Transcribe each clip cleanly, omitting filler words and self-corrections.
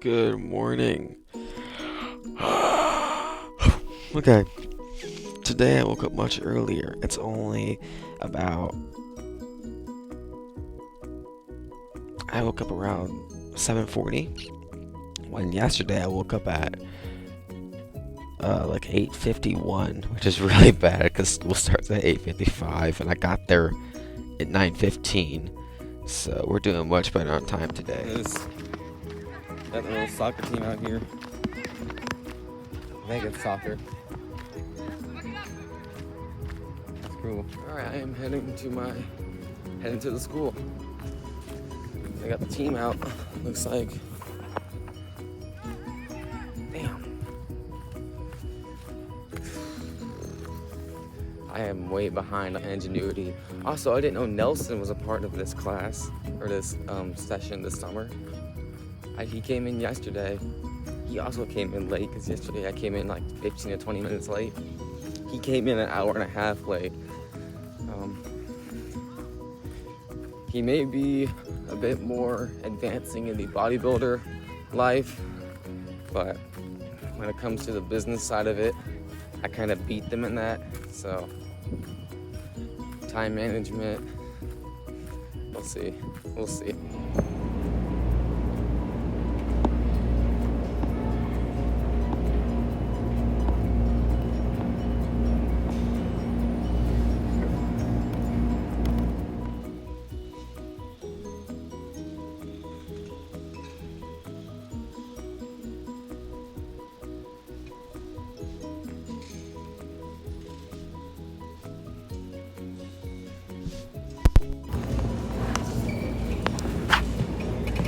Good morning. Okay, today I woke up much earlier. It's only about. I woke up around 7:40. When yesterday I woke up at like 8:51, which is really bad because school starts at 8:55, and I got there at 9:15. So we're doing much better on time today. Got the little soccer team out here. I think it's soccer. That's cool. Alright, I am heading to the school. I got the team out. Looks like. Damn. I am way behind on Ingenuity. Also, I didn't know Nelson was a part of this class or this session this summer. He came in yesterday. He also came in late because yesterday I came in like 15 to 20 minutes late. He came in an hour and a half late. He may be a bit more advancing in the bodybuilder life, but when it comes to the business side of it, I kind of beat them in that. So, time management, we'll see.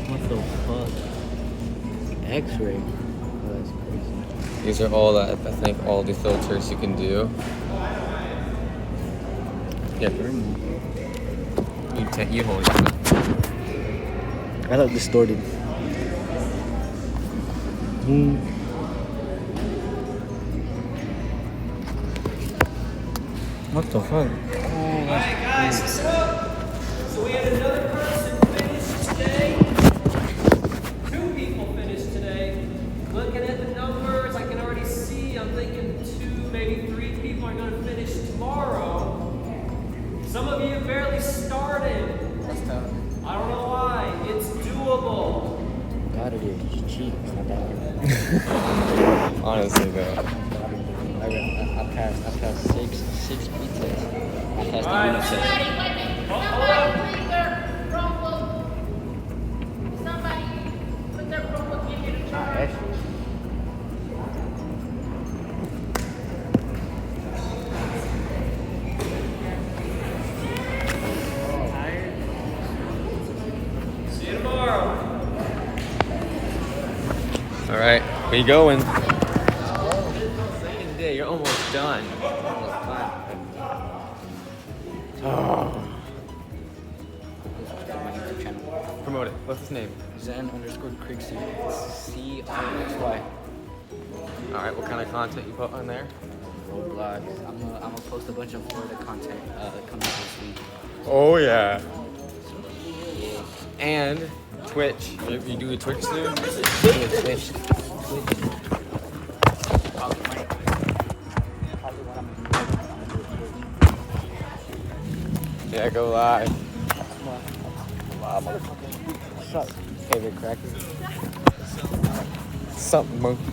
What the fuck? X-ray. Oh, that's crazy. These are all all the filters you can do. Yeah, you hold it. I look distorted. What the fuck? Alright guys, so we had another person finish today. 2 people finished today. Looking at the numbers, I can already see, I'm thinking 2, maybe 3 people are going to finish tomorrow. Some of you barely started. That's tough. I don't know why. It's doable. Got it. It's cheap. It's not that hard. Honestly though. I passed six pizzas. I passed the unit test. See you tomorrow. Alright, where you going? Second day, you're almost done. Oh. Promote it. What's his name? Zen_Crixy. CRXY. Alright, what kind of content you put on there? Roblox. I'm gonna post a bunch of Florida content coming out this week. Oh yeah. And Twitch. You do a Twitch soon? Twitch. Yeah, go live. What's up? Favorite cracker? Something monkey.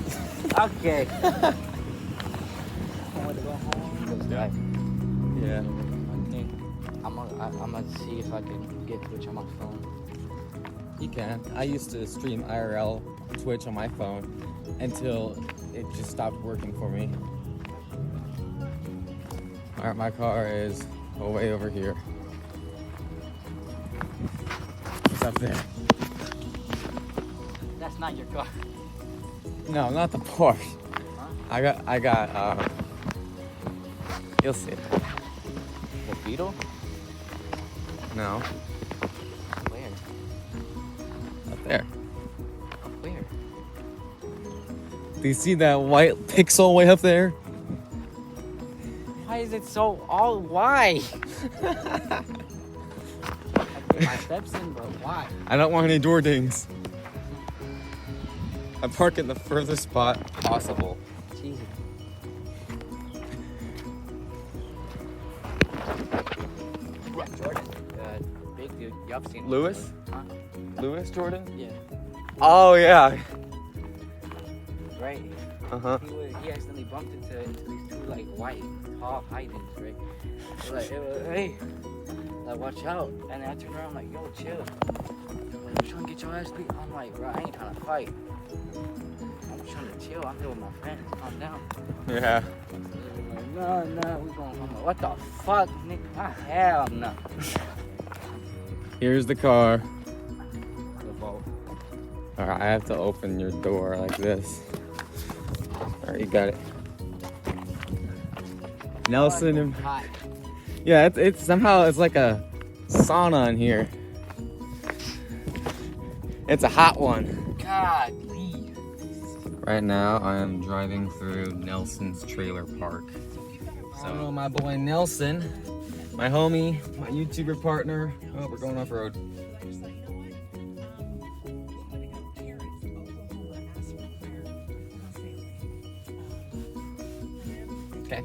Okay. I want to go home. Goes live. Yeah. I'm gonna see if I can get Twitch on my phone. You can. I used to stream IRL Twitch on my phone until it just stopped working for me. Alright, my car is way over here. What's up there? That's not your car. No, not the Porsche. Huh? I got, you'll see. The Beetle? No, Where? up there. Where? Do you see that white pixel way up there? Why is it so all? Why? I get my steps in, but why? I don't want any door dings. I park in the furthest spot possible. Jesus. Jordan, big dude. Y'all seen him? Lewis? Huh? Lewis Jordan? Yeah. Oh yeah. Right. Uh-huh. He accidentally bumped into these two like white tall high dudes, right? Like, hey, like watch out. And then I turned around, I'm like, yo, chill. They're like, you trying to get your ass beat? I'm like, bro, I ain't trying to fight. I'm just trying to chill. I'm here with my friends. Calm down. Yeah. They're like, no, we going. I'm like, what the fuck, nigga? Ah, hell no. Here's the car. The boat. Alright, I have to open your door like this. Alright, you got it. Nelson and Hot. yeah, it's somehow it's like a sauna in here. It's a hot one. God, please. Right now, I am driving through Nelson's trailer park. So, my boy Nelson, my homie, my YouTuber partner. Oh, we're going off road. Okay.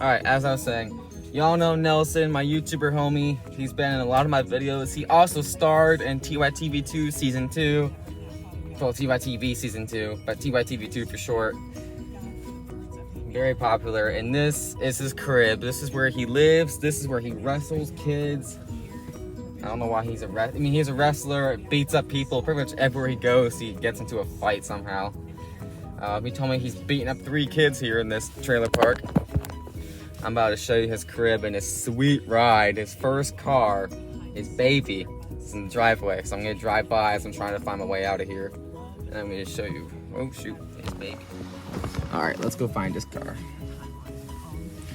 All right, as I was saying, y'all know Nelson, my YouTuber homie. He's been in a lot of my videos. He also starred in TYTV2 Season 2. Well, TYTV Season 2, but TYTV2 for short. Very popular. And this is his crib. This is where he lives. This is where he wrestles kids. I don't know why he's a wrestler. I mean, he's a wrestler, beats up people. Pretty much everywhere he goes, he gets into a fight somehow. He told me he's beating up 3 kids here in this trailer park. I'm about to show you his crib and his sweet ride. His first car, his baby, is in the driveway. So I'm gonna drive by as I'm trying to find my way out of here. And I'm gonna show you, oh shoot, his baby. All right, let's go find his car.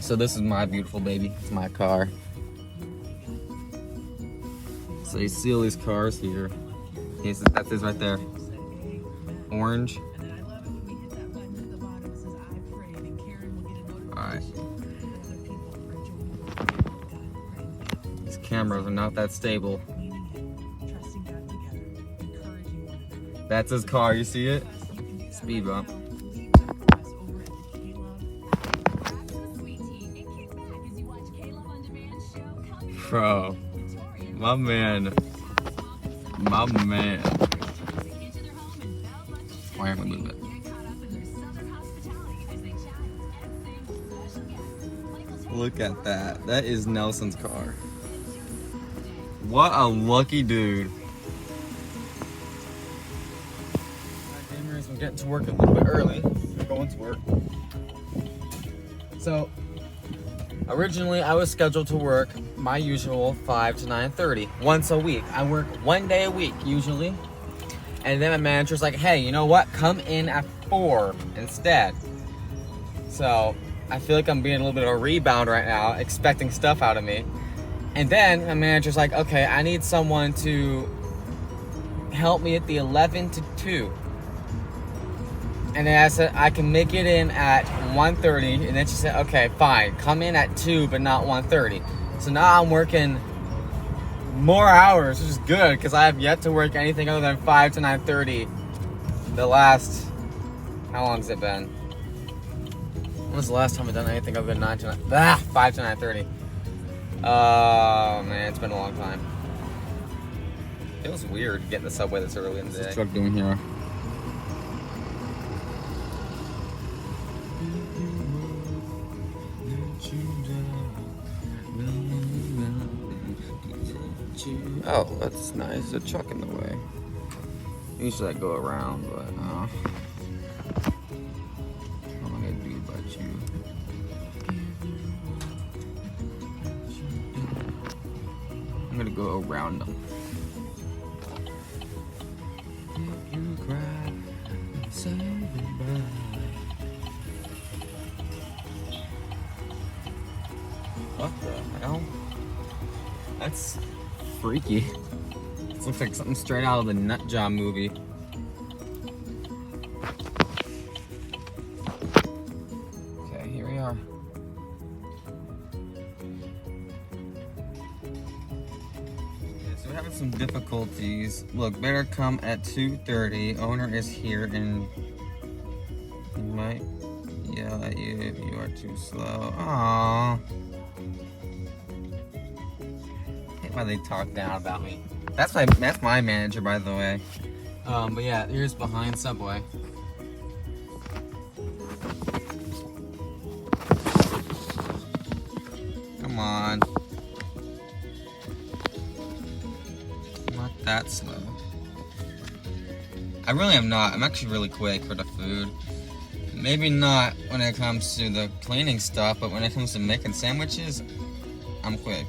So this is my beautiful baby, it's my car. So you see all these cars here. That's his right there. Orange. Alright. These cameras are not that stable. That's his car, you see it? Speed bump. Bro, my man. Why aren't we moving it? Look at that. That is Nelson's car. What a lucky dude. I'm getting to work a little bit early. I'm going to work. So, originally I was scheduled to work my usual 5 to 9:30 once a week. I work 1 day a week usually. And then my manager's like, hey, you know what? Come in at 4 instead. So I feel like I'm being a little bit of a rebound right now, expecting stuff out of me. And then my manager's like, okay, I need someone to help me at the 11 to 2. And then I said, I can make it in at 1:30. And then she said, okay, fine. Come in at 2, but not 1:30. So now I'm working more hours, which is good because I have yet to work anything other than 5 to 9:30. The last, how long has it been? When was the last time I've done anything other than 5 to 9:30? Oh man, it's been a long time. It was weird getting the subway this early in the day. What's this truck doing here? Oh, that's nice. There's a truck in the way. Usually I go around, but what am I gonna do about you? I'm gonna go around them. You cry, say goodbye. What the hell? That's freaky. This looks like something straight out of the Nut Job movie. Okay, here we are. Yeah, so we're having some some difficulties. Look, better come at 2:30. Owner is here and he might yell at you if you are too slow. Aww. I hate why they talk down about me. That's my manager, by the way. But yeah, here's behind Subway. Come on. Not that slow. I really am not. I'm actually really quick for the food. Maybe not when it comes to the cleaning stuff, but when it comes to making sandwiches, I'm quick.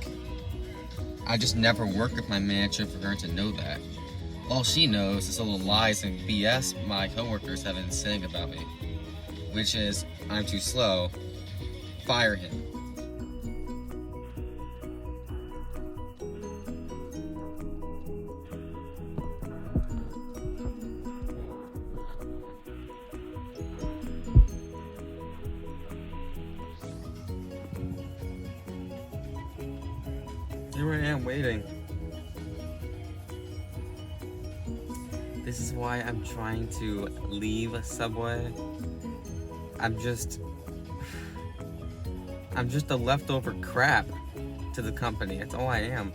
I just never work with my manager for her to know that. All she knows is the little lies and BS my coworkers have been saying about me, which is I'm too slow. Fire him. Here I am waiting. This is why I'm trying to leave Subway. I'm just a leftover crap to the company. That's all I am.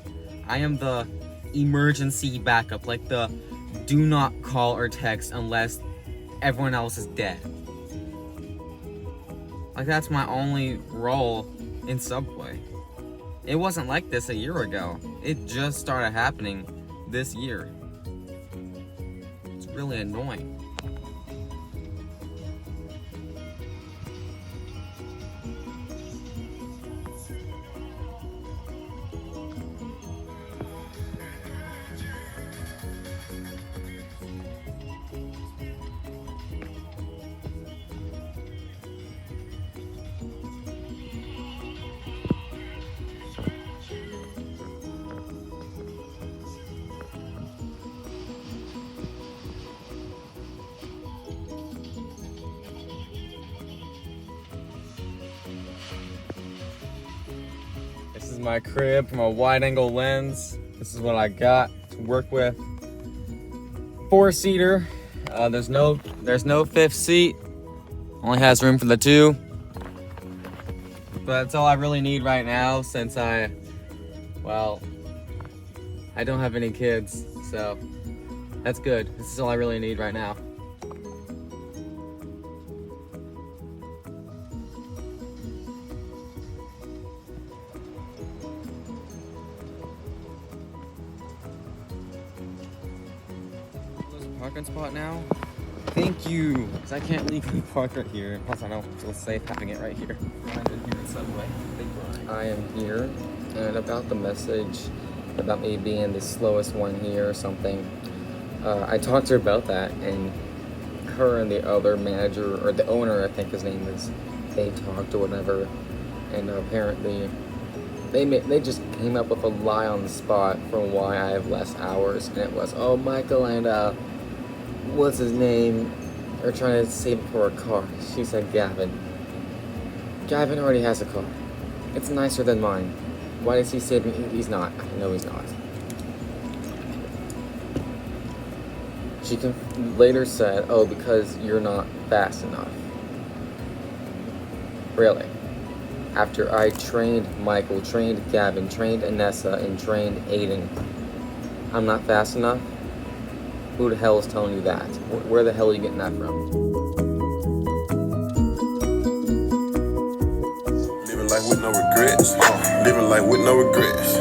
I am the emergency backup, like the do not call or text unless everyone else is dead. Like that's my only role in Subway. It wasn't like this a year ago. It just started happening this year. It's really annoying. This is my crib from a wide angle lens. This is what I got to work with. 4-seater. There's no fifth seat. Only has room for the 2. But that's all I really need right now since I don't have any kids, so that's good. This is all I really need right now. Parking spot now? Thank you! Because I can't legally park right here. Plus, I don't feel safe having it right here. I'm in here in Subway. I am here, and about the message about me being the slowest one here or something, I talked to her about that, and her and the other manager, or the owner I think his name is, they talked or whatever, and apparently they just came up with a lie on the spot for why I have less hours, and it was, oh, Michael and what's his name, are trying to save for a car. She said Gavin. Gavin already has a car. It's nicer than mine. Why does he save me? He's not. I know he's not. She later said, oh, because you're not fast enough. Really? After I trained Michael, trained Gavin, trained Anessa, and trained Aiden, I'm not fast enough? Who the hell is telling you that? Where the hell are you getting that from? Living life with no regrets. Living life with no regrets.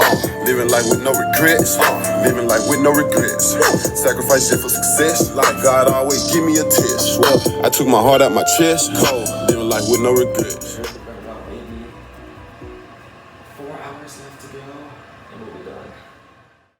Living life with no regrets. Living life with no regrets. Sacrifice shit for success. Like God always give me a test. I took my heart out my chest. Living life with no regrets.